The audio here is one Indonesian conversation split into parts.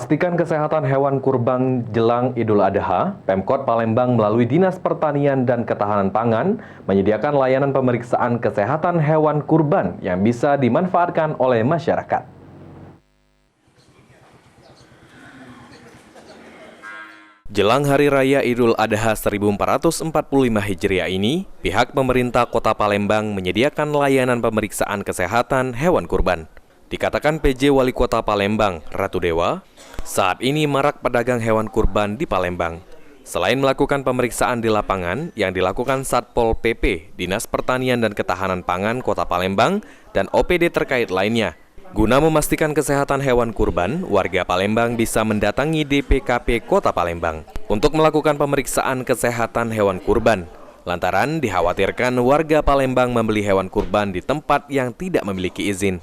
memastikan kesehatan hewan kurban jelang Idul Adha, Pemkot Palembang melalui Dinas Pertanian dan Ketahanan Pangan menyediakan layanan pemeriksaan kesehatan hewan kurban yang bisa dimanfaatkan oleh masyarakat. Jelang Hari Raya Idul Adha 1445 Hijriah ini, pihak pemerintah Kota Palembang menyediakan layanan pemeriksaan kesehatan hewan kurban. Dikatakan PJ Wali Kota Palembang, Ratu Dewa, saat ini marak pedagang hewan kurban di Palembang. Selain melakukan pemeriksaan di lapangan yang dilakukan Satpol PP, Dinas Pertanian dan Ketahanan Pangan Kota Palembang, dan OPD terkait lainnya. Guna memastikan kesehatan hewan kurban, warga Palembang bisa mendatangi DPKP Kota Palembang untuk melakukan pemeriksaan kesehatan hewan kurban. Lantaran dikhawatirkan warga Palembang membeli hewan kurban di tempat yang tidak memiliki izin.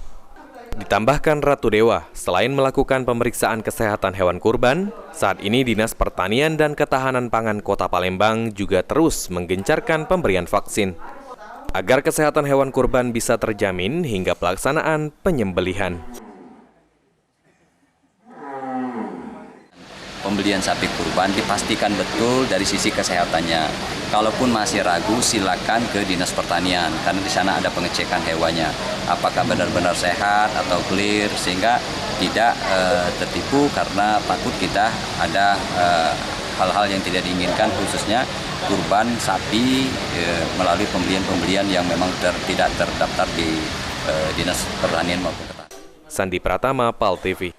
Ditambahkan Ratu Dewa, selain melakukan pemeriksaan kesehatan hewan kurban, saat ini Dinas Pertanian dan Ketahanan Pangan Kota Palembang juga terus menggencarkan pemberian vaksin, agar kesehatan hewan kurban bisa terjamin hingga pelaksanaan penyembelihan. Pembelian sapi kurban dipastikan betul dari sisi kesehatannya. Kalaupun masih ragu, silakan ke Dinas Pertanian, karena di sana ada pengecekan hewannya. Apakah benar-benar sehat atau clear, sehingga tidak tertipu karena takut kita ada hal-hal yang tidak diinginkan, khususnya kurban sapi melalui pembelian-pembelian yang memang tidak terdaftar di Dinas Pertanian maupun Ketahanan. Sandi Pratama, PAL TV.